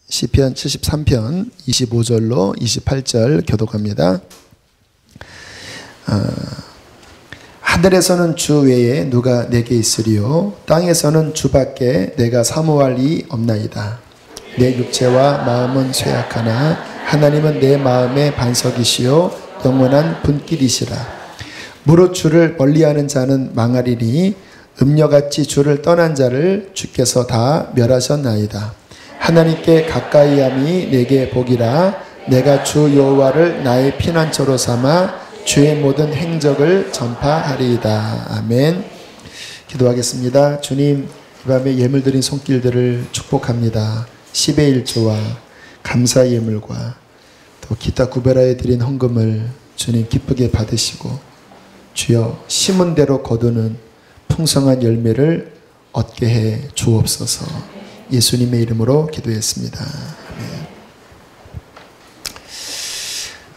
시편 73편 25절로 28절 교독합니다. 하늘에서는 주 외에 누가 내게 있으리요 땅에서는 주밖에 내가 사모할 이 없나이다. 내 육체와 마음은 쇠약하나 하나님은 내 마음의 반석이시요 영원한 분길이시라. 무릇 주를 멀리하는 자는 망하리니 음녀같이 주를 떠난 자를 주께서 다 멸하셨나이다. 하나님께 가까이함이 내게 복이라. 내가 주 여호와를 나의 피난처로 삼아 주의 모든 행적을 전파하리이다. 아멘. 기도하겠습니다. 주님, 이 밤에 예물 드린 손길들을 축복합니다. 10의 1조와 감사의 예물과 또 기타 구별하여 드린 헌금을 주님 기쁘게 받으시고 주여 심은 대로 거두는 풍성한 열매를 얻게 해 주옵소서. 예수님의 이름으로 기도했습니다.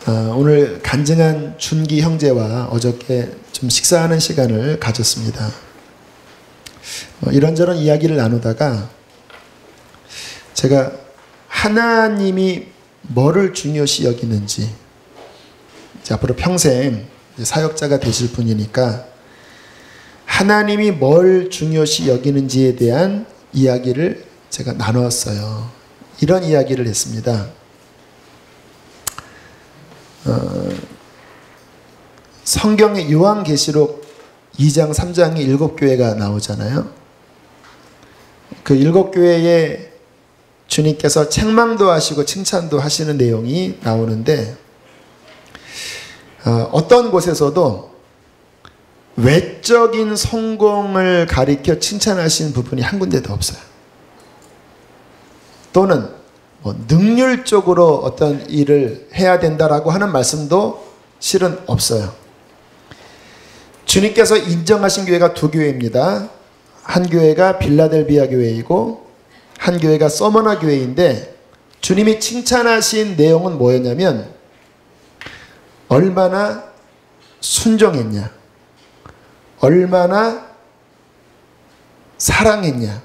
아멘. 오늘 간증한 준기 형제와 어저께 좀 식사하는 시간을 가졌습니다. 이런저런 이야기를 나누다가 제가 하나님이 뭐를 중요시 여기는지, 이제 앞으로 평생 사역자가 되실 분이니까 하나님이 뭘 중요시 여기는지에 대한 이야기를 제가 나눴어요. 이런 이야기를 했습니다. 성경의 요한계시록 2장 3장에 7교회가 나오잖아요. 그 7교회에 주님께서 책망도 하시고 칭찬도 하시는 내용이 나오는데 어떤 곳에서도 외적인 성공을 가리켜 칭찬하신 부분이 한 군데도 없어요. 또는 능률적으로 어떤 일을 해야 된다라고 하는 말씀도 실은 없어요. 주님께서 인정하신 교회가 두 교회입니다. 한 교회가 빌라델비아 교회이고 한 교회가 서머나 교회인데 주님이 칭찬하신 내용은 뭐였냐면 얼마나 순종했냐, 얼마나 사랑했냐,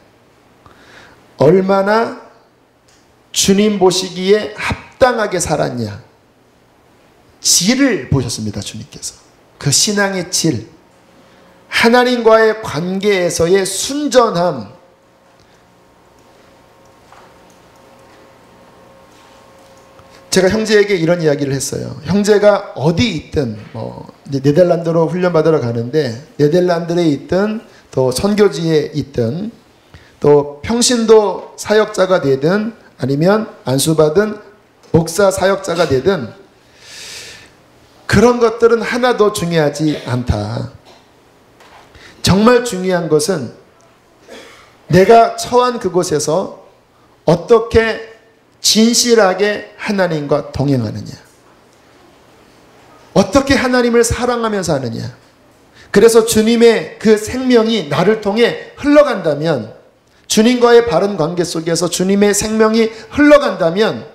얼마나 주님 보시기에 합당하게 살았냐. 질을 보셨습니다. 주님께서 그 신앙의 질, 하나님과의 관계에서의 순전함, 제가 형제에게 이런 이야기를 했어요. 형제가 어디 있든 이제 네덜란드로 훈련받으러 가는데 네덜란드에 있든 또 선교지에 있든 또 평신도 사역자가 되든 아니면 안수받은 목사 사역자가 되든 그런 것들은 하나도 중요하지 않다. 정말 중요한 것은 내가 처한 그곳에서 어떻게 진실하게 하나님과 동행하느냐, 어떻게 하나님을 사랑하면서 하느냐. 그래서 주님의 그 생명이 나를 통해 흘러간다면, 주님과의 바른 관계 속에서 주님의 생명이 흘러간다면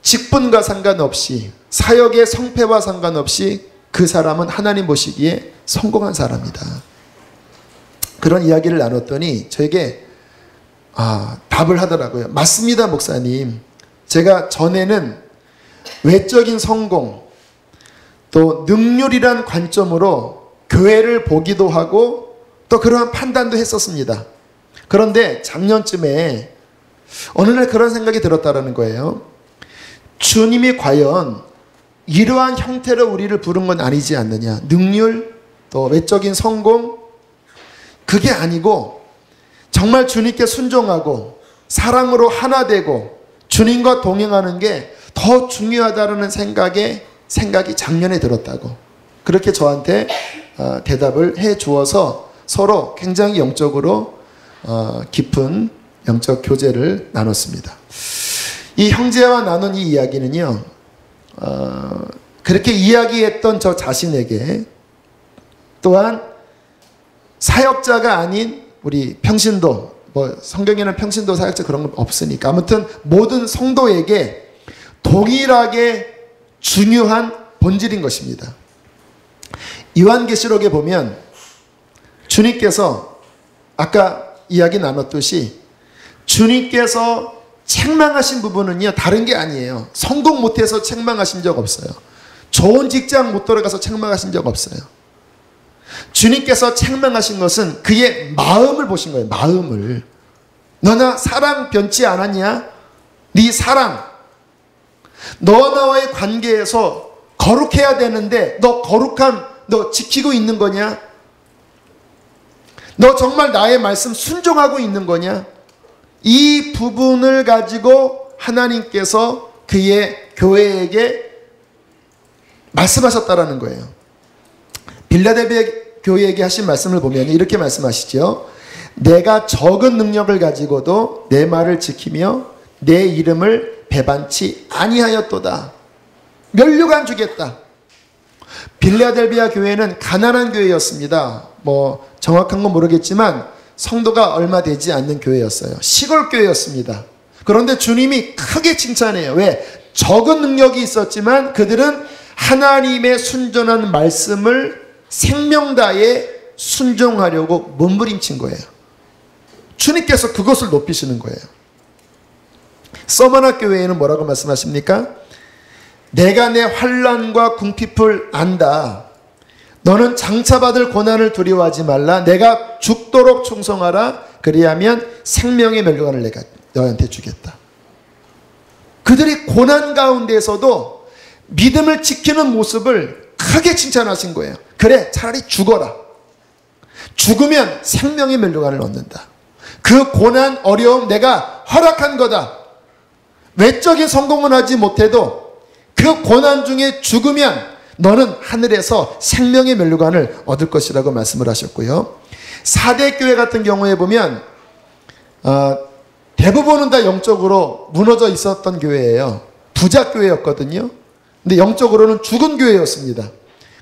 직분과 상관없이, 사역의 성패와 상관없이 그 사람은 하나님 보시기에 성공한 사람이다. 그런 이야기를 나눴더니 저에게 답을 하더라고요. 맞습니다, 목사님. 제가 전에는 외적인 성공, 또 능률이란 관점으로 교회를 보기도 하고 또 그러한 판단도 했었습니다. 그런데 작년쯤에 어느 날 그런 생각이 들었다는 거예요. 주님이 과연 이러한 형태로 우리를 부른 건 아니지 않느냐. 능률, 또 외적인 성공, 그게 아니고 정말 주님께 순종하고 사랑으로 하나 되고 주님과 동행하는 게 더 중요하다는 생각이 작년에 들었다고. 그렇게 저한테 대답을 해 주어서 서로 굉장히 영적으로 깊은 영적 교제를 나눴습니다. 이 형제와 나눈 이 이야기는요, 그렇게 이야기했던 저 자신에게 또한 사역자가 아닌 우리 평신도, 성경에는 평신도 사역자 그런 건 없으니까 아무튼 모든 성도에게 동일하게 중요한 본질인 것입니다. 요한계시록에 보면 주님께서 아까 이야기 나눴듯이 주님께서 책망하신 부분은요, 다른 게 아니에요. 성공 못해서 책망하신 적 없어요. 좋은 직장 못 들어가서 책망하신 적 없어요. 주님께서 책망하신 것은 그의 마음을 보신 거예요. 마음을. 너나 사랑 변치 않았냐? 네 사랑. 너와 나와의 관계에서 거룩해야 되는데 너 거룩함 너 지키고 있는 거냐? 너 정말 나의 말씀 순종하고 있는 거냐? 이 부분을 가지고 하나님께서 그의 교회에게 말씀하셨다라는 거예요. 빌라델비아 교회에게 하신 말씀을 보면 이렇게 말씀하시죠. 내가 적은 능력을 가지고도 내 말을 지키며 내 이름을 배반치 아니하였도다. 면류관 주겠다. 빌라델비아 교회는 가난한 교회였습니다. 뭐 정확한 건 모르겠지만 성도가 얼마 되지 않는 교회였어요. 시골 교회였습니다. 그런데 주님이 크게 칭찬해요. 왜? 적은 능력이 있었지만 그들은 하나님의 순전한 말씀을 생명 다해 순종하려고 몸부림친 거예요. 주님께서 그것을 높이시는 거예요. 서머나 교회에는 뭐라고 말씀하십니까? 내가 내 환난과 궁핍을 안다. 너는 장차받을 고난을 두려워하지 말라. 내가 죽도록 충성하라. 그리하면 생명의 멸류관을 내가 너한테 주겠다. 그들이 고난 가운데서도 믿음을 지키는 모습을 크게 칭찬하신 거예요. 그래, 차라리 죽어라. 죽으면 생명의 멸류관을 얻는다. 그 고난, 어려움 내가 허락한 거다. 외적인 성공은 하지 못해도 그 고난 중에 죽으면 너는 하늘에서 생명의 멸류관을 얻을 것이라고 말씀을 하셨고요. 4대 교회 같은 경우에 보면 대부분은 다 영적으로 무너져 있었던 교회예요. 부자 교회였거든요. 근데 영적으로는 죽은 교회였습니다.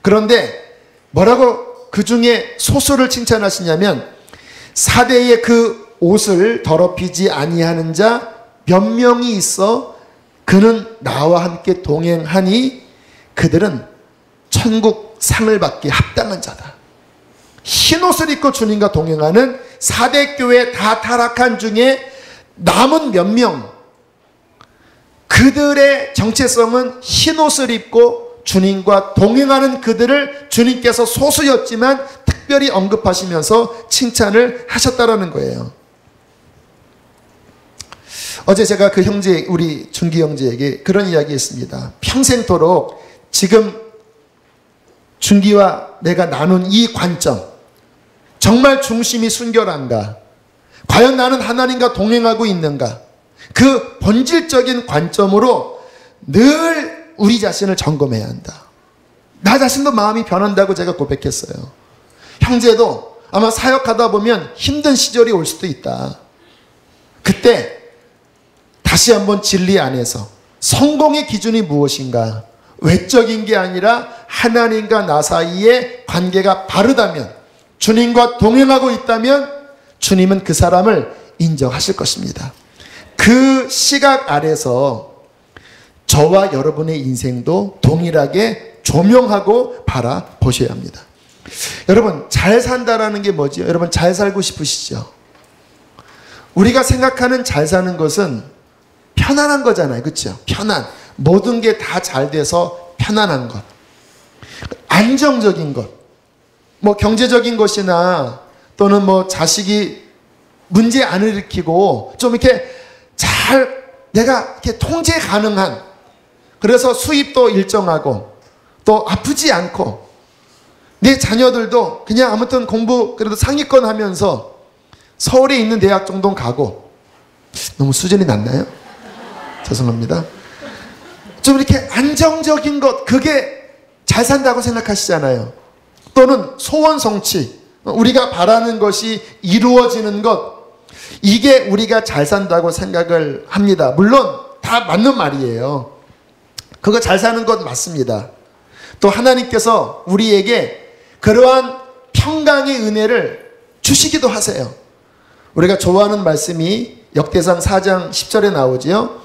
그런데 뭐라고 그 중에 소수를 칭찬하시냐면 4대의 그 옷을 더럽히지 아니하는 자 몇 명이 있어 그는 나와 함께 동행하니 그들은 천국 상을 받기에 합당한 자다. 흰옷을 입고 주님과 동행하는 4대 교회 다 타락한 중에 남은 몇 명, 그들의 정체성은 흰옷을 입고 주님과 동행하는 그들을 주님께서 소수였지만 특별히 언급하시면서 칭찬을 하셨다라는 거예요. 어제 제가 그 형제, 우리 준기 형제에게 그런 이야기 했습니다. 평생토록 지금 준기와 내가 나눈 이 관점, 정말 중심이 순결한가? 과연 나는 하나님과 동행하고 있는가? 그 본질적인 관점으로 늘 우리 자신을 점검해야 한다. 나 자신도 마음이 변한다고 제가 고백했어요. 형제도 아마 사역하다 보면 힘든 시절이 올 수도 있다. 그때 다시 한번 진리 안에서 성공의 기준이 무엇인가? 외적인 게 아니라 하나님과 나 사이의 관계가 바르다면, 주님과 동행하고 있다면 주님은 그 사람을 인정하실 것입니다. 그 시각 아래서 저와 여러분의 인생도 동일하게 조명하고 바라보셔야 합니다. 여러분, 잘 산다라는 게 뭐죠? 여러분, 잘 살고 싶으시죠? 우리가 생각하는 잘 사는 것은 편안한 거잖아요. 그렇죠? 편안. 모든 게 다 잘 돼서 편안한 것. 안정적인 것. 뭐 경제적인 것이나 또는 뭐 자식이 문제 안 일으키고 좀 이렇게 잘 내가 이렇게 통제 가능한, 그래서 수입도 일정하고 또 아프지 않고 내 자녀들도 그냥 아무튼 공부 그래도 상위권 하면서 서울에 있는 대학 정도는 가고. 너무 수준이 낮나요? 죄송합니다. 좀 이렇게 안정적인 것, 그게 잘 산다고 생각하시잖아요. 또는 소원 성취, 우리가 바라는 것이 이루어지는 것, 이게 우리가 잘 산다고 생각을 합니다. 물론 다 맞는 말이에요. 그거 잘 사는 것 맞습니다. 또 하나님께서 우리에게 그러한 평강의 은혜를 주시기도 하세요. 우리가 좋아하는 말씀이 역대상 4장 10절에 나오지요.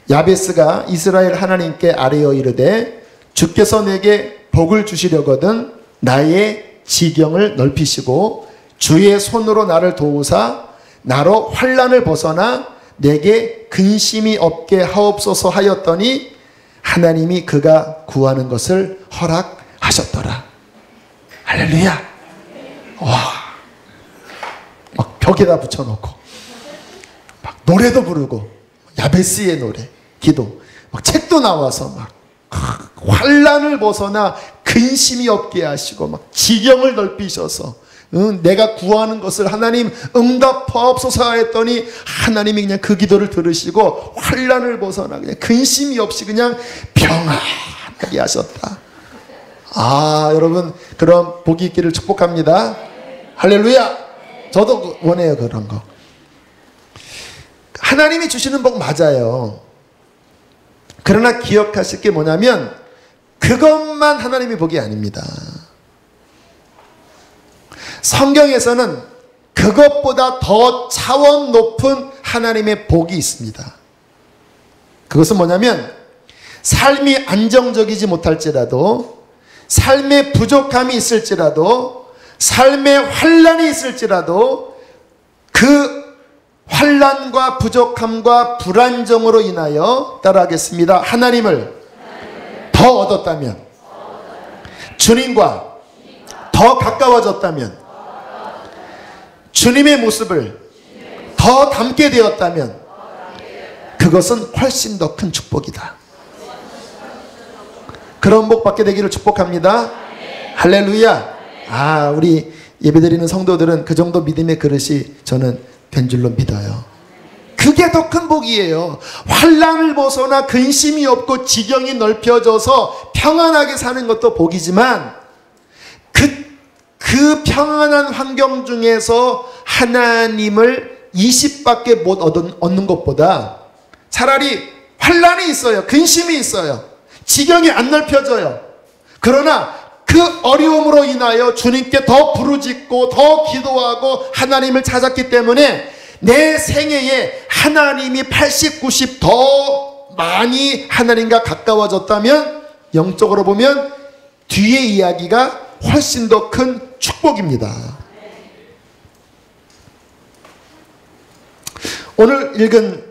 야베스가 이스라엘 하나님께 아뢰어 이르되 주께서 내게 복을 주시려거든 나의 지경을 넓히시고 주의 손으로 나를 도우사 나로 환난을 벗어나 내게 근심이 없게 하옵소서 하였더니 하나님이 그가 구하는 것을 허락하셨더라. 할렐루야. 와, 막 벽에다 붙여놓고 막 노래도 부르고 야베스의 노래, 기도, 막 책도 나와서 막 환난을 벗어나 근심이 없게 하시고 막 지경을 넓히셔서 내가 구하는 것을 하나님 응답하옵소서 했더니 하나님이 그냥 그 기도를 들으시고 환난을 벗어나 그냥 근심이 없이 그냥 평안하게 하셨다. 아, 여러분 그런 복이 있기를 축복합니다. 할렐루야. 저도 원해요, 그런 거. 하나님이 주시는 복 맞아요. 그러나 기억하실 게 뭐냐면 그것만 하나님의 복이 아닙니다. 성경에서는 그것보다 더 차원 높은 하나님의 복이 있습니다. 그것은 뭐냐면 삶이 안정적이지 못할지라도, 삶에 부족함이 있을지라도, 삶에 환난이 있을지라도 그 환난과 부족함과 불안정으로 인하여 따라하겠습니다. 하나님을 더 얻었다면, 주님과 더 가까워졌다면, 주님의 모습을 더 닮게 되었다면 그것은 훨씬 더 큰 축복이다. 그런 복 받게 되기를 축복합니다. 할렐루야. 아, 우리 예배드리는 성도들은 그 정도 믿음의 그릇이 저는 된 줄로 믿어요. 그게 더 큰 복이에요. 환난을 벗어나 근심이 없고 지경이 넓혀져서 평안하게 사는 것도 복이지만 그 평안한 환경 중에서 하나님을 20밖에 못 얻는 것보다 차라리 환난이 있어요. 근심이 있어요. 지경이 안 넓혀져요. 그러나 그 어려움으로 인하여 주님께 더 부르짖고 더 기도하고 하나님을 찾았기 때문에 내 생애에 하나님이 80, 90 더 많이 하나님과 가까워졌다면 영적으로 보면 뒤의 이야기가 훨씬 더 큰 축복입니다. 오늘 읽은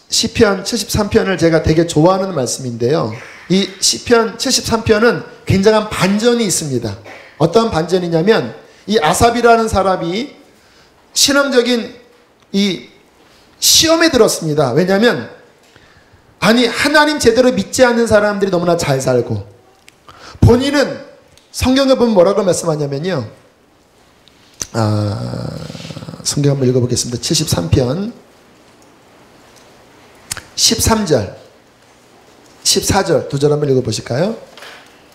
시편 73편을 제가 되게 좋아하는 말씀인데요. 이 시편 73편은 굉장한 반전이 있습니다. 어떤 반전이냐면 이 아삽이라는 사람이 신앙적인 이 시험에 들었습니다. 왜냐하면 아니 하나님 제대로 믿지 않는 사람들이 너무나 잘 살고 본인은 성경에 보면 뭐라고 말씀하냐면요. 성경 한번 읽어보겠습니다. 73편 13절 14절 두 절 한번 읽어보실까요?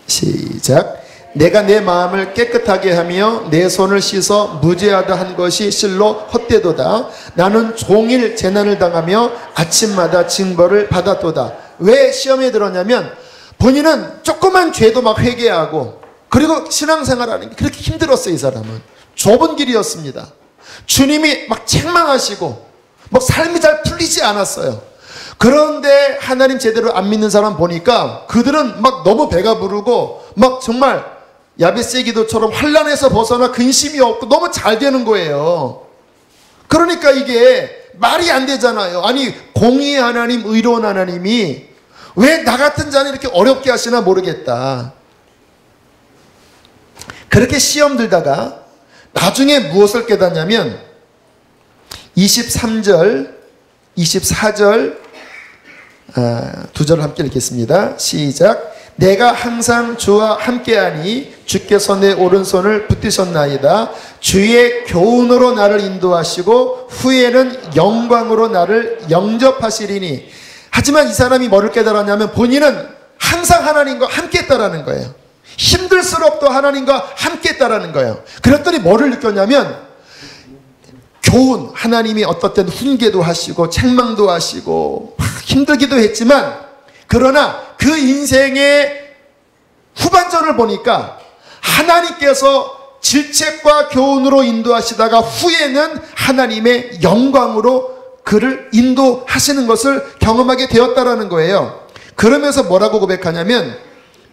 시작. 내가 내 마음을 깨끗하게 하며 내 손을 씻어 무죄하다 한 것이 실로 헛되도다. 나는 종일 재난을 당하며 아침마다 징벌을 받았도다. 왜 시험에 들었냐면 본인은 조그만 죄도 막 회개하고 그리고 신앙생활하는 게 그렇게 힘들었어요. 이 사람은 좁은 길이었습니다. 주님이 막 책망하시고 막 삶이 잘 풀리지 않았어요. 그런데 하나님 제대로 안 믿는 사람 보니까 그들은 막 너무 배가 부르고 막 정말 야베스의 기도처럼 환난에서 벗어나 근심이 없고 너무 잘 되는 거예요. 그러니까 이게 말이 안 되잖아요. 아니 공의의 하나님, 의로운 하나님이 왜 나 같은 자는 이렇게 어렵게 하시나 모르겠다. 그렇게 시험 들다가 나중에 무엇을 깨닫냐면 23절, 24절 두 절을 함께 읽겠습니다. 시작. 내가 항상 주와 함께하니 주께서 내 오른손을 붙드셨나이다. 주의 교훈으로 나를 인도하시고 후에는 영광으로 나를 영접하시리니. 하지만 이 사람이 뭐를 깨달았냐면 본인은 항상 하나님과 함께 했다라는 거예요. 힘들수록도 하나님과 함께 했다라는 거예요. 그랬더니 뭐를 느꼈냐면 교훈, 하나님이 어떨 때는 훈계도 하시고 책망도 하시고 힘들기도 했지만 그러나 그 인생의 후반전을 보니까 하나님께서 질책과 교훈으로 인도하시다가 후에는 하나님의 영광으로 그를 인도하시는 것을 경험하게 되었다라는 거예요. 그러면서 뭐라고 고백하냐면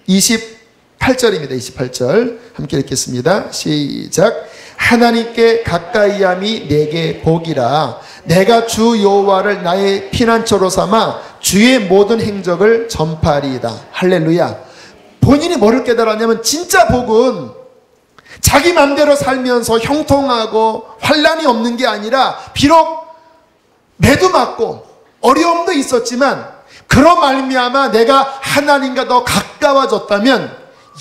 28절입니다. 28절 함께 읽겠습니다. 시작. 하나님께 가까이함이 내게 복이라. 내가 주 여호와를 나의 피난처로 삼아 주의 모든 행적을 전파하리이다. 할렐루야. 본인이 뭐를 깨달았냐면 진짜 복은 자기 맘대로 살면서 형통하고 환난이 없는 게 아니라 비록 매도 맞고 어려움도 있었지만 그런 말미암아 내가 하나님과 더 가까워졌다면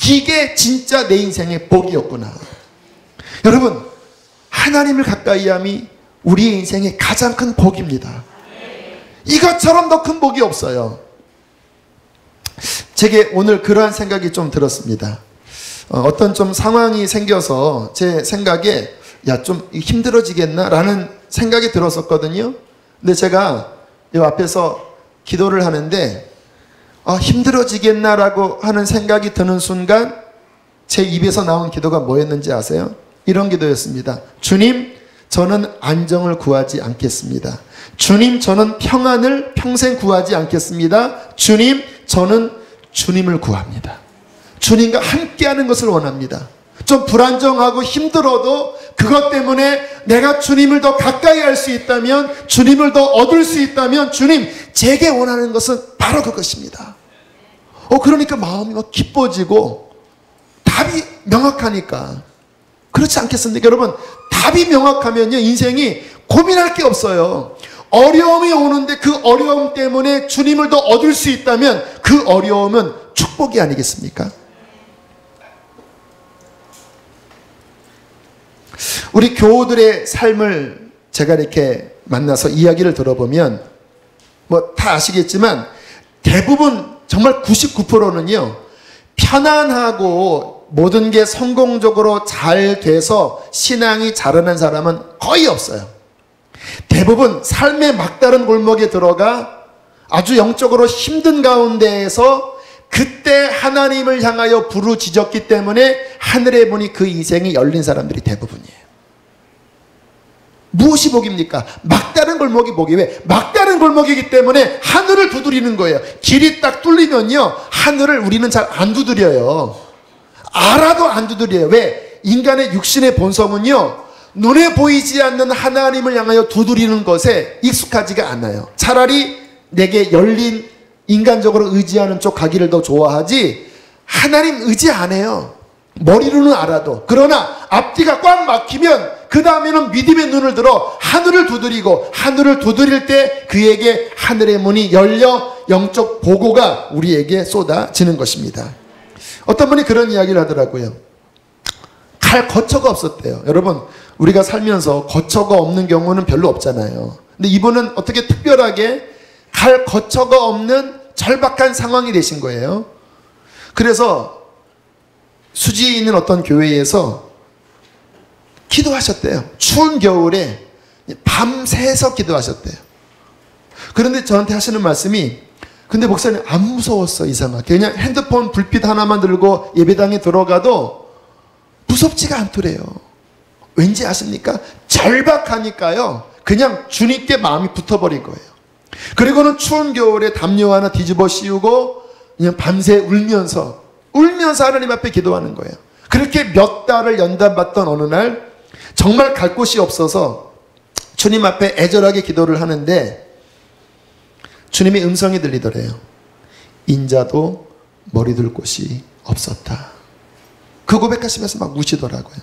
이게 진짜 내 인생의 복이었구나. 여러분, 하나님을 가까이함이 우리의 인생의 가장 큰 복입니다. 이것처럼 더 큰 복이 없어요. 제게 오늘 그러한 생각이 좀 들었습니다. 어떤 좀 상황이 생겨서 제 생각에 야, 좀 힘들어지겠나? 라는 생각이 들었었거든요. 근데 제가 이 앞에서 기도를 하는데 힘들어지겠나? 라고 하는 생각이 드는 순간 제 입에서 나온 기도가 뭐였는지 아세요? 이런 기도였습니다. 주님, 저는 안정을 구하지 않겠습니다. 주님, 저는 평안을 평생 구하지 않겠습니다. 주님, 저는 주님을 구합니다. 주님과 함께하는 것을 원합니다. 좀 불안정하고 힘들어도 그것 때문에 내가 주님을 더 가까이 할 수 있다면, 주님을 더 얻을 수 있다면 주님, 제게 원하는 것은 바로 그것입니다. 그러니까 마음이 막 기뻐지고 답이 명확하니까. 그렇지 않겠습니까? 여러분, 답이 명확하면요 인생이 고민할 게 없어요. 어려움이 오는데 그 어려움 때문에 주님을 더 얻을 수 있다면 그 어려움은 축복이 아니겠습니까? 우리 교우들의 삶을 제가 이렇게 만나서 이야기를 들어보면 뭐 다 아시겠지만 대부분 정말 99%는요 편안하고 모든 게 성공적으로 잘 돼서 신앙이 자라는 사람은 거의 없어요. 대부분 삶의 막다른 골목에 들어가 아주 영적으로 힘든 가운데에서 그때 하나님을 향하여 부르짖었기 때문에 하늘의 문이 그 인생이 열린 사람들이 대부분이에요. 무엇이 복입니까? 막다른 골목이 복이. 왜? 막다른 골목이기 때문에 하늘을 두드리는 거예요. 길이 딱 뚫리면요 하늘을 우리는 잘 안 두드려요. 알아도 안 두드려요. 왜? 인간의 육신의 본성은요 눈에 보이지 않는 하나님을 향하여 두드리는 것에 익숙하지가 않아요. 차라리 내게 열린 인간적으로 의지하는 쪽 가기를 더 좋아하지 하나님 의지 안 해요. 머리로는 알아도. 그러나 앞뒤가 꽉 막히면 그 다음에는 믿음의 눈을 들어 하늘을 두드리고, 하늘을 두드릴 때 그에게 하늘의 문이 열려 영적 보고가 우리에게 쏟아지는 것입니다. 어떤 분이 그런 이야기를 하더라고요. 갈 거처가 없었대요. 여러분, 우리가 살면서 거처가 없는 경우는 별로 없잖아요. 근데 이분은 어떻게 특별하게 갈 거처가 없는 절박한 상황이 되신 거예요. 그래서 수지에 있는 어떤 교회에서 기도하셨대요. 추운 겨울에 밤새서 기도하셨대요. 그런데 저한테 하시는 말씀이, 근데 목사님 안 무서웠어. 이상하게 그냥 핸드폰 불빛 하나만 들고 예배당에 들어가도 무섭지가 않더래요. 왠지 아십니까? 절박하니까요 그냥 주님께 마음이 붙어버린 거예요. 그리고는 추운 겨울에 담요 하나 뒤집어 씌우고 그냥 밤새 울면서 하나님 앞에 기도하는 거예요. 그렇게 몇 달을 연단받던 어느 날 정말 갈 곳이 없어서 주님 앞에 애절하게 기도를 하는데 주님의 음성이 들리더래요. 인자도 머리 둘 곳이 없었다. 그 고백하시면서 막 우시더라고요.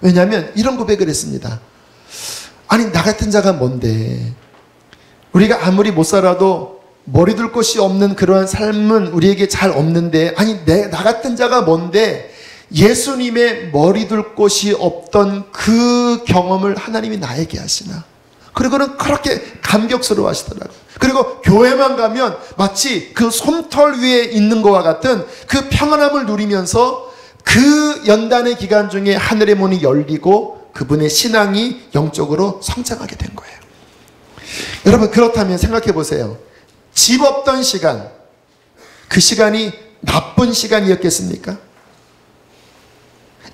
왜냐하면 이런 고백을 했습니다. 아니 나 같은 자가 뭔데, 우리가 아무리 못 살아도 머리 둘 곳이 없는 그러한 삶은 우리에게 잘 없는데, 아니 나 같은 자가 뭔데 예수님의 머리 둘 곳이 없던 그 경험을 하나님이 나에게 하시나. 그리고는 그렇게 감격스러워 하시더라고요. 그리고 교회만 가면 마치 그 솜털 위에 있는 것과 같은 그 평안함을 누리면서 그 연단의 기간 중에 하늘의 문이 열리고 그분의 신앙이 영적으로 성장하게 된 거예요. 여러분, 그렇다면 생각해 보세요. 집 없던 시간, 그 시간이 나쁜 시간이었겠습니까?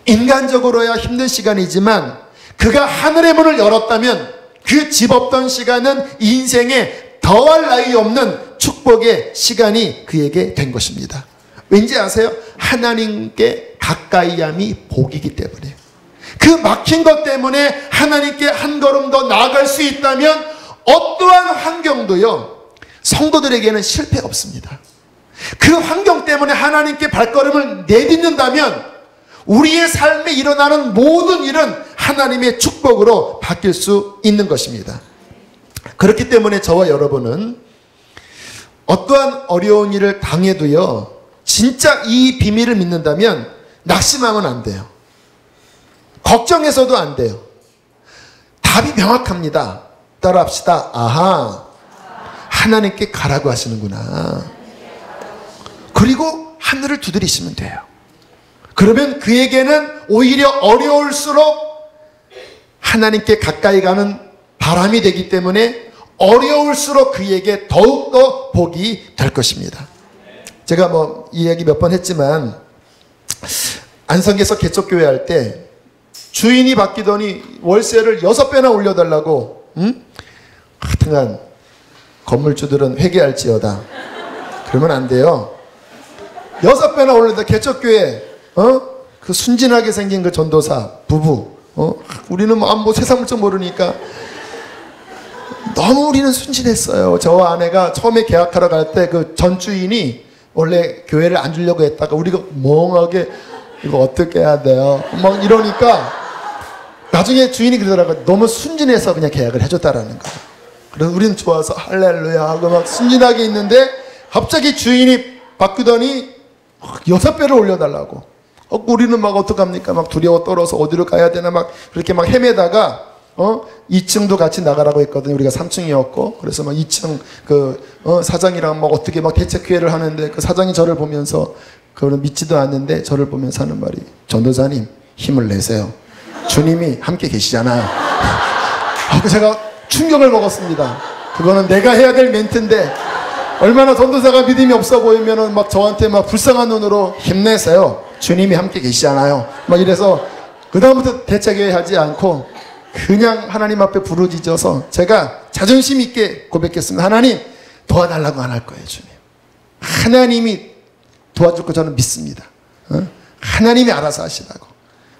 인간적으로야 힘든 시간이지만 그가 하늘의 문을 열었다면 그 집 없던 시간은 인생에 더할 나위 없는 축복의 시간이 그에게 된 것입니다. 왠지 아세요? 하나님께 가까이함이 복이기 때문에. 그 막힌 것 때문에 하나님께 한 걸음 더 나아갈 수 있다면 어떠한 환경도요, 성도들에게는 실패 없습니다. 그 환경 때문에 하나님께 발걸음을 내딛는다면 우리의 삶에 일어나는 모든 일은 하나님의 축복으로 바뀔 수 있는 것입니다. 그렇기 때문에 저와 여러분은 어떠한 어려운 일을 당해도요, 진짜 이 비밀을 믿는다면 낙심하면 안 돼요. 걱정해서도 안 돼요. 답이 명확합니다. 따라합시다. 아하, 하나님께 가라고 하시는구나. 그리고 하늘을 두드리시면 돼요. 그러면 그에게는 오히려 어려울수록 하나님께 가까이 가는 바람이 되기 때문에 어려울수록 그에게 더욱더 복이 될 것입니다. 제가 뭐 이야기 몇 번 했지만 안성에서 개척교회 할 때 주인이 바뀌더니 월세를 6배나 올려달라고, 하여튼간 건물주들은 회개할지어다. 그러면 안 돼요. 6배나 올린다. 개척교회 그 순진하게 생긴 그 전도사 부부, 우리는 뭐 세상 물정 모르니까 너무 우리는 순진했어요. 저와 아내가 처음에 계약하러 갈 때 그 전 주인이 원래 교회를 안 주려고 했다가 우리가 멍하게 이거 어떻게 해야 돼요? 막 이러니까 나중에 주인이 그러더라고요. 너무 순진해서 그냥 계약을 해줬다라는 거예요. 그래서 우리는 좋아서 할렐루야 하고 막 순진하게 있는데 갑자기 주인이 바꾸더니 6배를 올려달라고. 우리는 막 어떡합니까? 막 두려워 떨어서 어디로 가야 되나 막 그렇게 막 헤매다가 2층도 같이 나가라고 했거든요. 우리가 3층이었고. 그래서 막 2층 사장이랑 막 어떻게 막 대책회의를 하는데 그 사장이 저를 보면서 그거는 믿지도 않는데 저를 보면서 하는 말이, 전도사님 힘을 내세요. 주님이 함께 계시잖아요. 제가 충격을 먹었습니다. 그거는 내가 해야 될 멘트인데 얼마나 전도사가 믿음이 없어 보이면은 막 저한테 막 불쌍한 눈으로 힘내세요. 주님이 함께 계시잖아요. 막 이래서 그다음부터 대책회의 하지 않고 그냥 하나님 앞에 부르짖어서 제가 자존심 있게 고백했습니다. 하나님 도와달라고 안 할 거예요. 주님 하나님이 도와줄 거 저는 믿습니다. 하나님이 알아서 하시라고.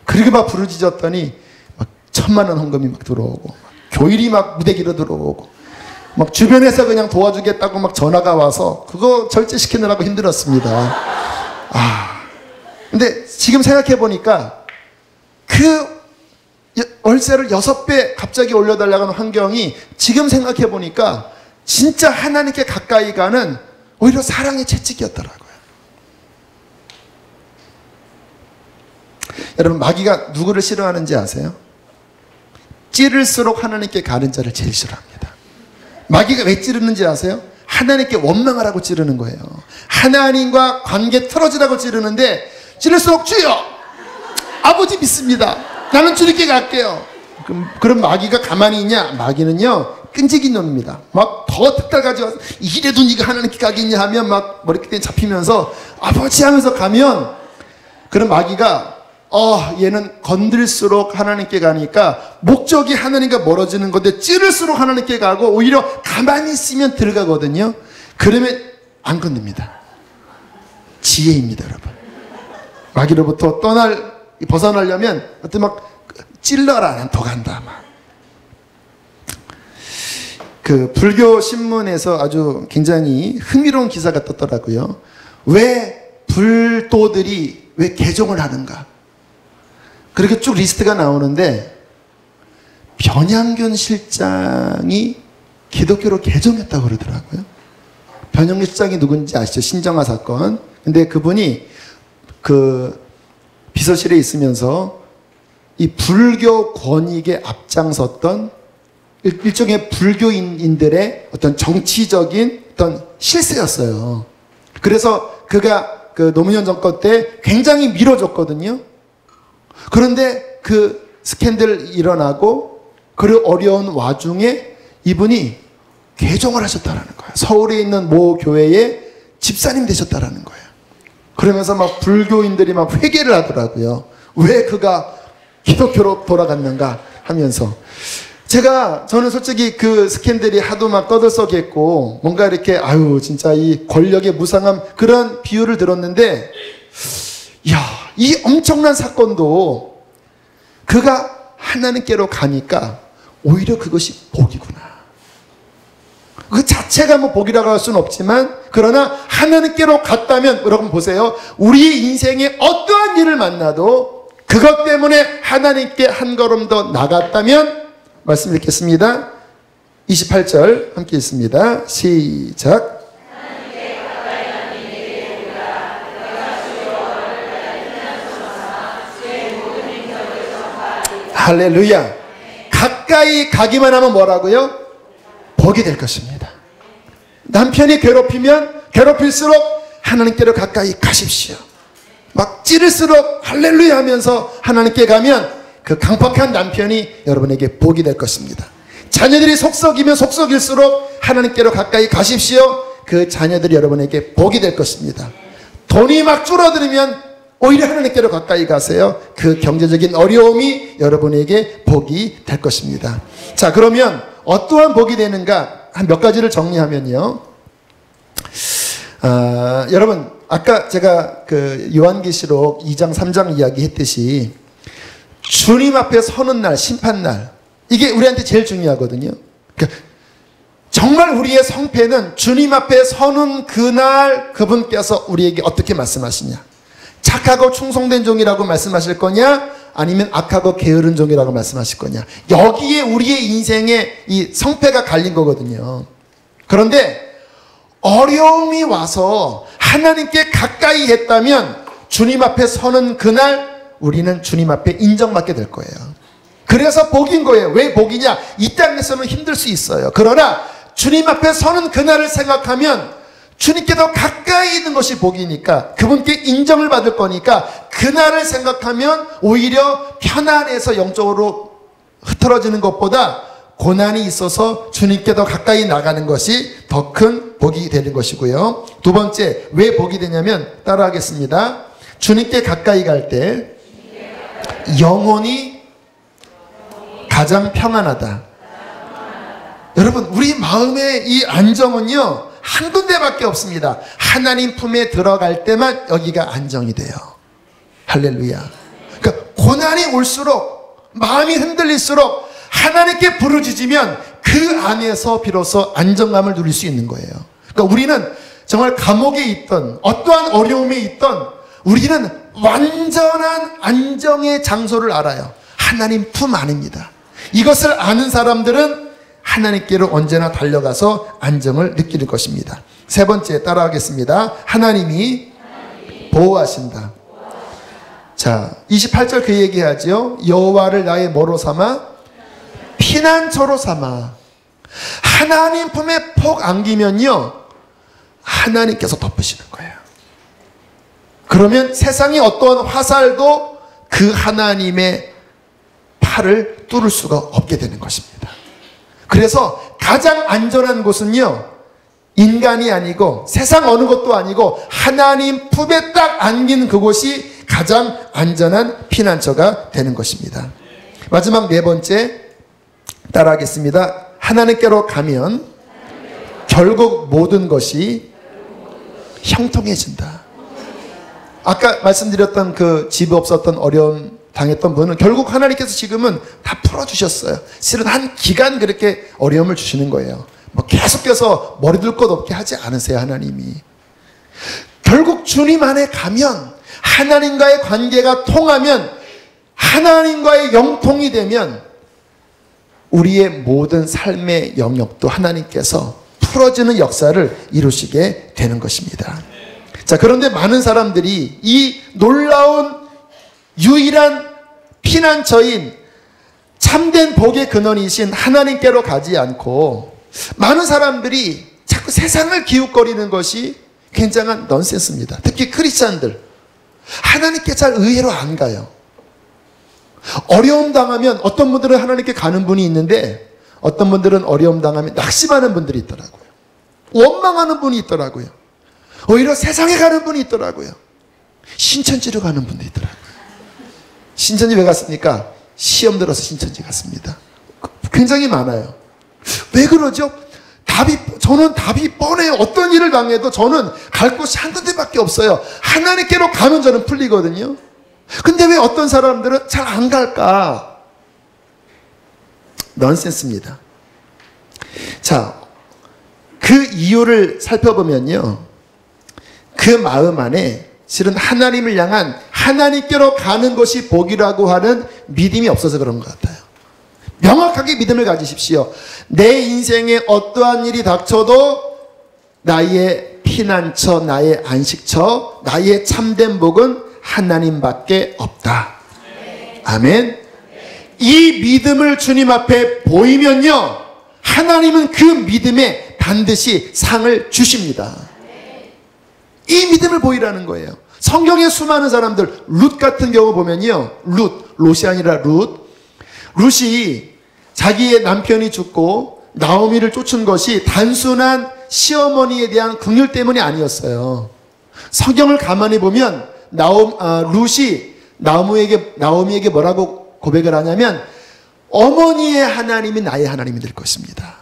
그리고 막 부르짖었더니 막 1000만 원 헌금이 막 들어오고 막 교일이 막 무대기로 들어오고 막 주변에서 그냥 도와주겠다고 막 전화가 와서 그거 절제시키느라고 힘들었습니다. 근데 지금 생각해 보니까 그 월세를 6배 갑자기 올려달라고 하는 환경이 지금 생각해 보니까 진짜 하나님께 가까이 가는 오히려 사랑의 채찍이었더라고요. 여러분, 마귀가 누구를 싫어하는지 아세요? 찌를수록 하나님께 가는 자를 제일 싫어합니다. 마귀가 왜 찌르는지 아세요? 하나님께 원망하라고 찌르는 거예요. 하나님과 관계 틀어지라고 찌르는데 찌를수록 주여 아버지 믿습니다. 나는 주님께 갈게요. 그럼 마귀가 가만히 있냐? 마귀는요 끈질긴 놈입니다. 막 더 특달 가져와서 이래도 네가 하나님께 가겠냐 하면 막 머리끝에 잡히면서 아버지 하면서 가면, 그런 마귀가 얘는 건들수록 하나님께 가니까 목적이 하나님과 멀어지는 건데 찌를수록 하나님께 가고 오히려 가만히 있으면 들어가거든요. 그러면 안 건듭니다. 지혜입니다, 여러분. 마귀로부터 벗어나려면 어떤 막 찔러라, 난 더 간다 막. 그 불교 신문에서 아주 굉장히 흥미로운 기사가 떴더라고요. 왜 불도들이 왜 개종을 하는가? 그렇게 쭉 리스트가 나오는데 변양균 실장이 기독교로 개종했다고 그러더라고요. 변양균 실장이 누군지 아시죠? 신정아 사건. 근데 그분이 그 비서실에 있으면서 이 불교 권익에 앞장섰던 일종의 불교인들의 어떤 정치적인 어떤 실세였어요. 그래서 그가 그 노무현 정권 때 굉장히 밀어줬거든요. 그런데 그 스캔들 일어나고 그 어려운 와중에 이분이 개종을 하셨다라는 거예요. 서울에 있는 모 교회의 집사님 되셨다라는 거예요. 그러면서 막 불교인들이 막 회개를 하더라고요. 왜 그가 기독교로 돌아갔는가 하면서. 저는 솔직히 그 스캔들이 하도 막 떠들썩했고 뭔가 이렇게 진짜 이 권력의 무상함 그런 비유를 들었는데, 이 엄청난 사건도 그가 하나님께로 가니까 오히려 그것이 복이구나. 그 자체가 뭐 복이라고 할 수는 없지만, 그러나 하나님께로 갔다면, 여러분 보세요. 우리의 인생에 어떠한 일을 만나도 그것 때문에 하나님께 한 걸음 더 나갔다면, 말씀 읽겠습니다. 28절 함께 읽습니다. 시작. 할렐루야. 가까이 가기만 하면 뭐라고요? 복이 될 것입니다. 남편이 괴롭히면 괴롭힐수록 하나님께로 가까이 가십시오. 막 찌를수록 할렐루야 하면서 하나님께 가면 그 강팍한 남편이 여러분에게 복이 될 것입니다. 자녀들이 속썩이면 속썩일수록 하나님께로 가까이 가십시오. 그 자녀들이 여러분에게 복이 될 것입니다. 돈이 막 줄어들면 오히려 하나님께로 가까이 가세요. 그 경제적인 어려움이 여러분에게 복이 될 것입니다. 자, 그러면 어떠한 복이 되는가 한 몇 가지를 정리하면요. 여러분 아까 제가 그 요한계시록 2장 3장 이야기했듯이 주님 앞에 서는 날, 심판날, 이게 우리한테 제일 중요하거든요. 그러니까 정말 우리의 성패는 주님 앞에 서는 그날 그분께서 우리에게 어떻게 말씀하시냐. 착하고 충성된 종이라고 말씀하실 거냐, 아니면 악하고 게으른 종이라고 말씀하실 거냐. 여기에 우리의 인생의 이 성패가 갈린 거거든요. 그런데 어려움이 와서 하나님께 가까이 했다면 주님 앞에 서는 그날 우리는 주님 앞에 인정받게 될 거예요. 그래서 복인 거예요. 왜 복이냐? 이 땅에서는 힘들 수 있어요. 그러나 주님 앞에 서는 그날을 생각하면 주님께 더 가까이 있는 것이 복이니까, 그분께 인정을 받을 거니까 그날을 생각하면 오히려 편안해서 영적으로 흐트러지는 것보다 고난이 있어서 주님께 더 가까이 나가는 것이 더 큰 복이 되는 것이고요. 두 번째, 왜 복이 되냐면 따라하겠습니다. 주님께 가까이 갈 때 영혼이 가장 평안하다. 여러분, 우리 마음의 이 안정은요 한 군데밖에 없습니다. 하나님 품에 들어갈 때만 여기가 안정이 돼요. 할렐루야. 그러니까 고난이 올수록, 마음이 흔들릴수록 하나님께 부르짖으면 그 안에서 비로소 안정감을 누릴 수 있는 거예요. 그러니까 우리는 정말 감옥에 있던, 어떠한 어려움에 있던 우리는 완전한 안정의 장소를 알아요. 하나님 품 안입니다. 이것을 아는 사람들은 하나님께로 언제나 달려가서 안정을 느낄 것입니다. 세 번째, 따라하겠습니다. 하나님이 보호하신다. 자, 28절 그 얘기하죠. 여호와를 나의 뭐로 삼아? 피난처로 삼아. 하나님 품에 폭 안기면요 하나님께서 덮으시는 거예요. 그러면 세상의 어떠한 화살도 그 하나님의 팔을 뚫을 수가 없게 되는 것입니다. 그래서 가장 안전한 곳은요 인간이 아니고 세상 어느 것도 아니고 하나님 품에 딱 안긴 그곳이 가장 안전한 피난처가 되는 것입니다. 마지막 네 번째, 따라하겠습니다. 하나님께로 가면 결국 모든 것이 형통해진다. 아까 말씀드렸던 그 집 없었던 어려움 당했던 분은 결국 하나님께서 지금은 다 풀어주셨어요. 실은 한 기간 그렇게 어려움을 주시는 거예요. 뭐 계속해서 머리 둘 것 없게 하지 않으세요. 하나님이 결국 주님 안에 가면, 하나님과의 관계가 통하면, 하나님과의 영통이 되면 우리의 모든 삶의 영역도 하나님께서 풀어주는 역사를 이루시게 되는 것입니다. 자, 그런데 많은 사람들이 이 놀라운 유일한 피난처인 참된 복의 근원이신 하나님께로 가지 않고 많은 사람들이 자꾸 세상을 기웃거리는 것이 굉장한 넌센스입니다. 특히 크리스찬들, 하나님께 잘 의외로 안 가요. 어려움 당하면 어떤 분들은 하나님께 가는 분이 있는데 어떤 분들은 어려움 당하면 낙심하는 분들이 있더라고요. 원망하는 분이 있더라고요. 오히려 세상에 가는 분이 있더라고요. 신천지로 가는 분도 있더라고요. 신천지 왜 갔습니까? 시험 들어서 신천지 갔습니다. 굉장히 많아요. 왜 그러죠? 저는 답이 뻔해요. 어떤 일을 당해도 저는 갈 곳이 한 군데밖에 없어요. 하나님께로 가면 저는 풀리거든요. 근데 왜 어떤 사람들은 잘 안 갈까? 넌센스입니다. 자, 그 이유를 살펴보면요, 그 마음 안에 실은 하나님을 향한, 하나님께로 가는 것이 복이라고 하는 믿음이 없어서 그런 것 같아요. 명확하게 믿음을 가지십시오. 내 인생에 어떠한 일이 닥쳐도 나의 피난처, 나의 안식처, 나의 참된 복은 하나님밖에 없다. 아멘. 이 믿음을 주님 앞에 보이면요, 하나님은 그 믿음에 반드시 상을 주십니다. 이 믿음을 보이라는 거예요. 성경의 수많은 사람들, 룻 같은 경우 보면요, 롯이 아니라 룻이 자기의 남편이 죽고 나오미를 쫓은 것이 단순한 시어머니에 대한 긍휼 때문이 아니었어요. 성경을 가만히 보면 룻이 나오미에게 뭐라고 고백을 하냐면, 어머니의 하나님이 나의 하나님이 될 것입니다.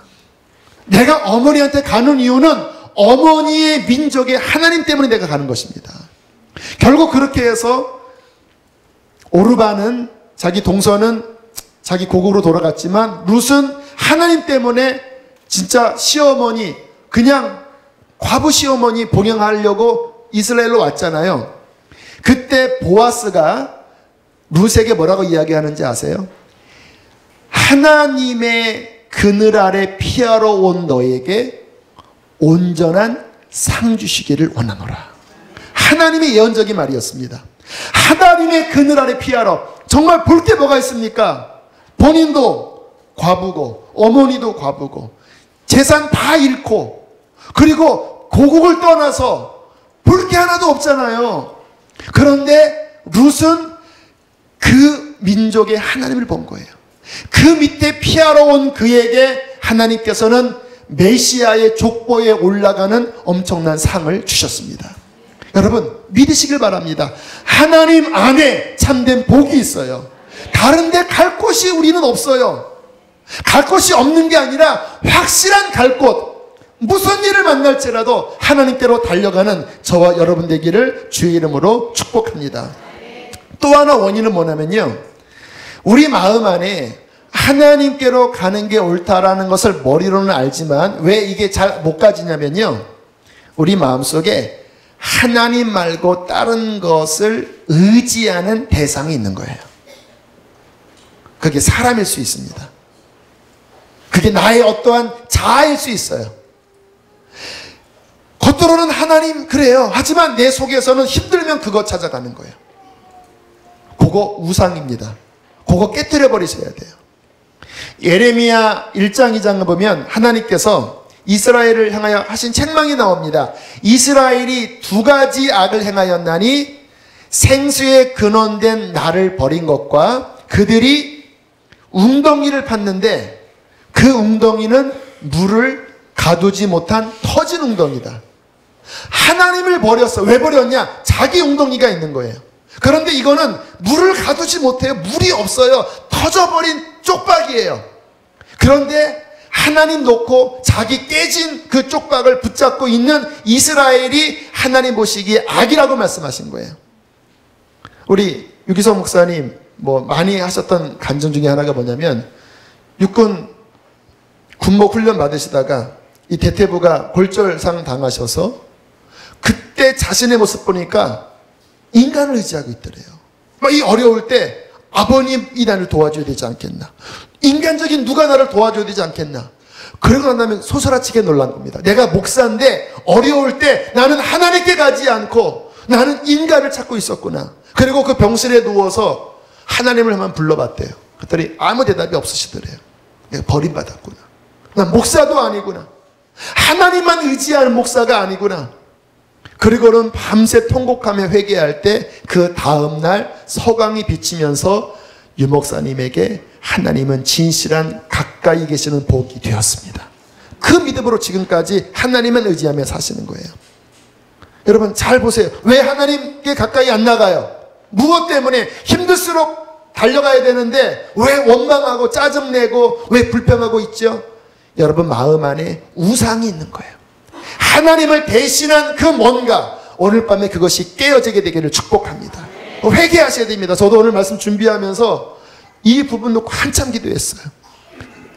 내가 어머니한테 가는 이유는 어머니의 민족의 하나님 때문에 내가 가는 것입니다. 결국 그렇게 해서 오르바는, 자기 동서는 자기 고국으로 돌아갔지만, 룻은 하나님 때문에 진짜 시어머니, 그냥 과부 시어머니 봉양하려고 이스라엘로 왔잖아요. 그때 보아스가 룻에게 뭐라고 이야기하는지 아세요? 하나님의 그늘 아래 피하러 온 너에게 온전한 상 주시기를 원하노라. 하나님의 예언적인 말이었습니다. 하나님의 그늘 아래 피하러, 정말 볼 게 뭐가 있습니까? 본인도 과부고 어머니도 과부고 재산 다 잃고, 그리고 고국을 떠나서 볼 게 하나도 없잖아요. 그런데 룻은 그 민족의 하나님을 본 거예요. 그 밑에 피하러 온 그에게 하나님께서는 메시아의 족보에 올라가는 엄청난 상을 주셨습니다. 여러분, 믿으시길 바랍니다. 하나님 안에 참된 복이 있어요. 다른 데 갈 곳이 우리는 없어요. 갈 곳이 없는 게 아니라 확실한 갈 곳, 무슨 일을 만날지라도 하나님께로 달려가는 저와 여러분 되기를 주의 이름으로 축복합니다. 또 하나 원인은 뭐냐면요, 우리 마음 안에 하나님께로 가는 게 옳다라는 것을 머리로는 알지만 왜 이게 잘 못 가지냐면요, 우리 마음속에 하나님 말고 다른 것을 의지하는 대상이 있는 거예요. 그게 사람일 수 있습니다. 그게 나의 어떠한 자아일 수 있어요. 겉으로는 하나님 그래요. 하지만 내 속에서는 힘들면 그거 찾아가는 거예요. 그거 우상입니다. 그거 깨뜨려 버리셔야 돼요. 예레미야 1장 2장을 보면 하나님께서 이스라엘을 향하여 하신 책망이 나옵니다. 이스라엘이 두 가지 악을 행하였나니 생수의 근원된 나를 버린 것과 그들이 웅덩이를 팠는데 그 웅덩이는 물을 가두지 못한 터진 웅덩이다. 하나님을 버렸어. 왜 버렸냐? 자기 웅덩이가 있는 거예요. 그런데 이거는 물을 가두지 못해요. 물이 없어요. 터져버린 쪽박이에요. 그런데 하나님 놓고 자기 깨진 그 쪽박을 붙잡고 있는 이스라엘이 하나님 보시기에 악이라고 말씀하신 거예요. 우리 유기성 목사님 많이 하셨던 간증 중에 하나가 뭐냐면, 육군 군목 훈련 받으시다가 이 대퇴부가 골절상 당하셔서 그때 자신의 모습 보니까 인간을 의지하고 있더래요. 이 어려울 때 아버님이 나를 도와줘야 되지 않겠나, 인간적인 누가 나를 도와줘야 되지 않겠나. 그러고 난 다음에 소스라치게 놀란 겁니다. 내가 목사인데 어려울 때 나는 하나님께 가지 않고 나는 인간을 찾고 있었구나. 그리고 그 병실에 누워서 하나님을 한번 불러봤대요. 그랬더니 아무 대답이 없으시더래요. 내가 버림받았구나. 난 목사도 아니구나. 하나님만 의지하는 목사가 아니구나. 그리고는 밤새 통곡하며 회개할 때 그 다음날 서광이 비치면서 유 목사님에게 하나님은 진실한 가까이 계시는 복이 되었습니다. 그 믿음으로 지금까지 하나님만 의지하며 사시는 거예요. 여러분 잘 보세요. 왜 하나님께 가까이 안 나가요? 무엇 때문에? 힘들수록 달려가야 되는데 왜 원망하고 짜증내고 왜 불평하고 있죠? 여러분 마음 안에 우상이 있는 거예요. 하나님을 대신한 그 뭔가, 오늘 밤에 그것이 깨어지게 되기를 축복합니다. 회개하셔야 됩니다. 저도 오늘 말씀 준비하면서 이 부분 놓고 한참 기도했어요.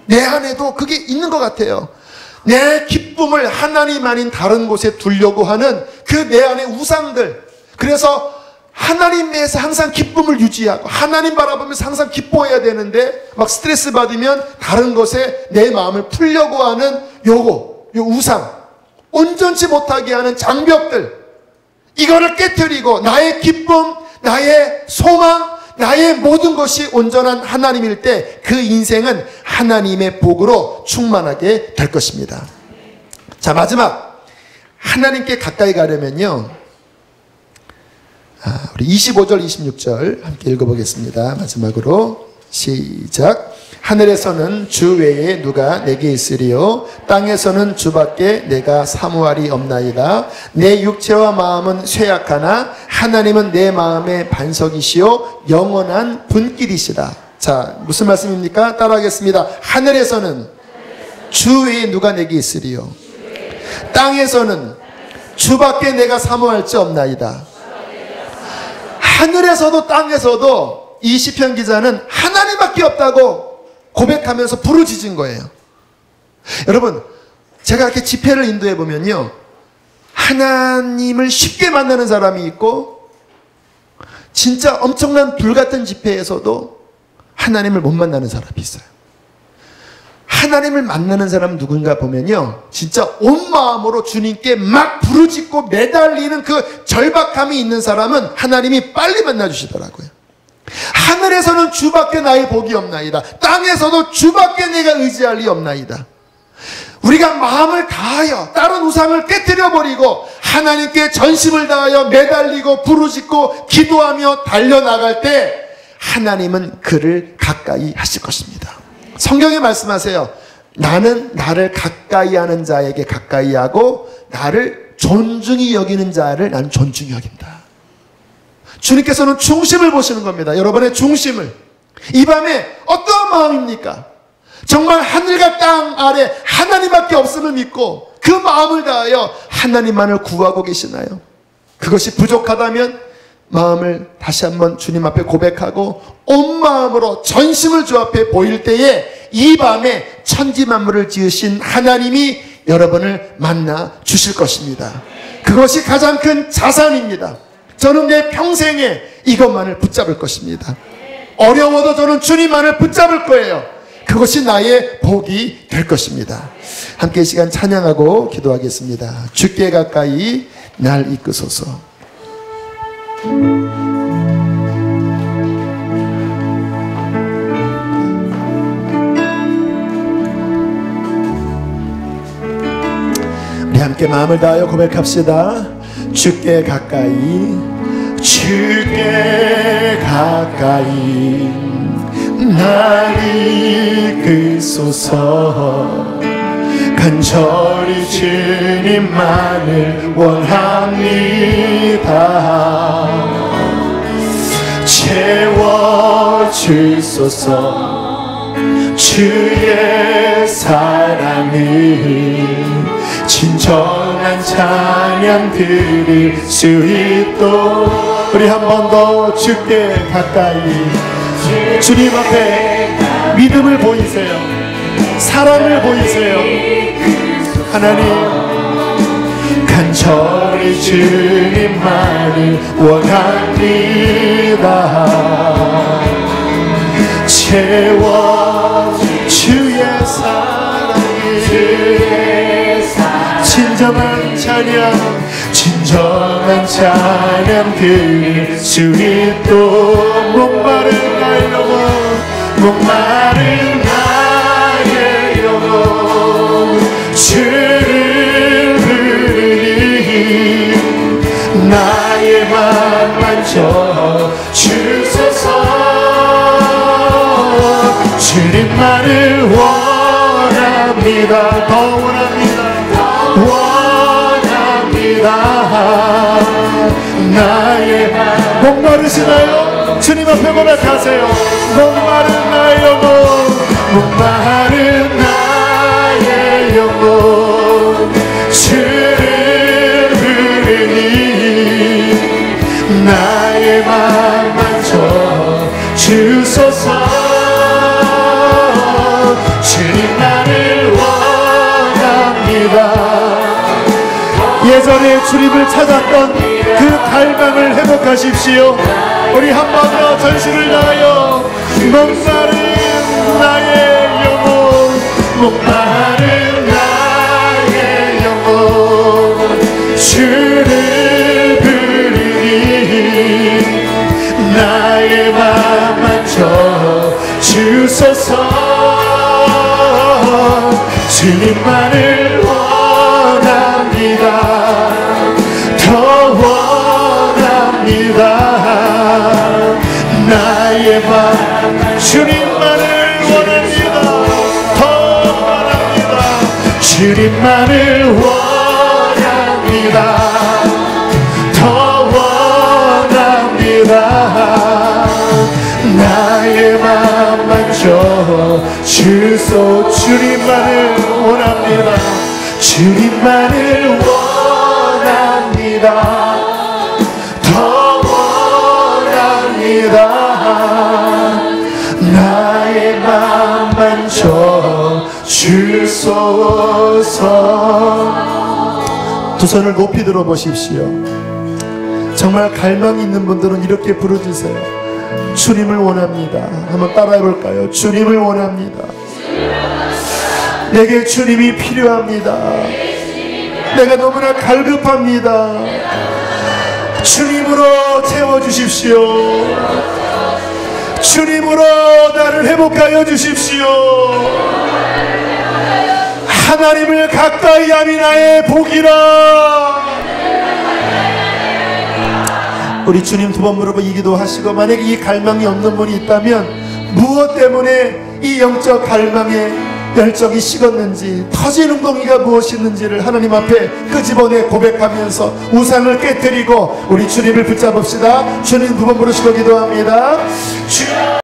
내 안에도 그게 있는 것 같아요. 내 기쁨을 하나님 아닌 다른 곳에 두려고 하는 그 내 안의 우상들. 그래서 하나님에서 항상 기쁨을 유지하고 하나님 바라보면서 항상 기뻐해야 되는데 막 스트레스 받으면 다른 것에 내 마음을 풀려고 하는 요 우상, 온전치 못하게 하는 장벽들, 이거를 깨트리고 나의 기쁨, 나의 소망, 나의 모든 것이 온전한 하나님일 때 그 인생은 하나님의 복으로 충만하게 될 것입니다. 자, 마지막 하나님께 가까이 가려면요, 우리 25절 26절 함께 읽어보겠습니다. 마지막으로 시작. 하늘에서는 주 외에 누가 내게 있으리요, 땅에서는 주밖에 내가 사모할이 없나이다. 내 육체와 마음은 쇠약하나 하나님은 내 마음의 반석이시요 영원한 분길이시라. 자, 무슨 말씀입니까? 따라하겠습니다. 하늘에서는 주 외에 누가 내게 있으리요, 땅에서는 주밖에 내가 사모할 자 없나이다. 하늘에서도 땅에서도 이 시편 기자는 하나님밖에 없다고 고백하면서 부르짖은 거예요. 여러분, 제가 이렇게 집회를 인도해 보면요, 하나님을 쉽게 만나는 사람이 있고 진짜 엄청난 불같은 집회에서도 하나님을 못 만나는 사람이 있어요. 하나님을 만나는 사람은 누군가 보면요, 진짜 온 마음으로 주님께 막 부르짖고 매달리는 그 절박함이 있는 사람은 하나님이 빨리 만나주시더라고요. 하늘에서는 주밖에 나의 복이 없나이다. 땅에서도 주밖에 내가 의지할 리 없나이다. 우리가 마음을 다하여 다른 우상을 깨뜨려버리고 하나님께 전심을 다하여 매달리고 부르짖고 기도하며 달려나갈 때 하나님은 그를 가까이 하실 것입니다. 성경에 말씀하세요. 나는 나를 가까이 하는 자에게 가까이 하고 나를 존중히 여기는 자를 난 존중히 여긴다. 주님께서는 중심을 보시는 겁니다. 여러분의 중심을. 이 밤에 어떠한 마음입니까? 정말 하늘과 땅 아래 하나님밖에 없음을 믿고 그 마음을 다하여 하나님만을 구하고 계시나요? 그것이 부족하다면 마음을 다시 한번 주님 앞에 고백하고 온 마음으로 전심을 주 앞에 보일 때에 이 밤에 천지만물을 지으신 하나님이 여러분을 만나 주실 것입니다. 그것이 가장 큰 자산입니다. 저는 내 평생에 이것만을 붙잡을 것입니다. 어려워도 저는 주님만을 붙잡을 거예요. 그것이 나의 복이 될 것입니다. 함께 이 시간 찬양하고 기도하겠습니다. 주께 가까이 날 이끄소서. 우리 함께 마음을 다하여 고백합시다. 주께 가까이, 주께 가까이 날 이끄소서. 간절히 주님만을 원합니다. 채워주소서. 주의 사랑을 진정한 찬양 드릴 수 있도록 우리 한 번 더 주께 가까이, 주님 앞에 믿음을 보이세요. 사랑을 보이세요. 하나님, 간절히 주님만을 원합니다. 채워 주의 사랑을 진정한 찬양 드릴 수 있도록 목마른 나의 영혼, 목마른 나의 영혼 주를 부르니 나의 맘 만져 주소서. 주님만을 원합니다. 더 원합니다. 나의 목마르시나요? 주님 앞에 고백하세요. 목마른 나의 영혼, 목마른 나의 영혼 주를 부르니 나의 맘 주소서. 주님만을 원합니다. 예전에 주님을 찾았던 그 갈망을 회복하십시오. 우리 한 번 더 전시를 다하여 목마른 나의 영혼, 목마른 나의 영혼, 주를 부르니 나의 맘 만져 주소서. 주님만을 원합니다. 더 원합니다. 나의 맘 주님만을 원합니다. 더 원합니다. 주님만을 원합니다. 더 원합니다. 나의 맘 만져 주소. 주님만을 원합니다. 주님만을 원합니다. 더 원합니다. 나의 맘 만져 주소서. 두 손을 높이 들어 보십시오. 정말 갈망이 있는 분들은 이렇게 부르주세요. 주님을 원합니다. 한번 따라해 볼까요? 주님을 원합니다. 내게 주님이 필요합니다. 내가 너무나 갈급합니다. 주님으로 채워주십시오. 주님으로 나를 회복하여 주십시오. 하나님을 가까이 함이 나의 복이라. 우리 주님 두 번 물어보고 기도하시고, 만약에 이 갈망이 없는 분이 있다면 무엇 때문에 이 영적 갈망의 열정이 식었는지, 터진 웅덩이가 무엇이었는지를 하나님 앞에 끄집어내 고백하면서 우상을 깨뜨리고 우리 주님을 붙잡읍시다. 주님 두 번 부르시고 기도합니다.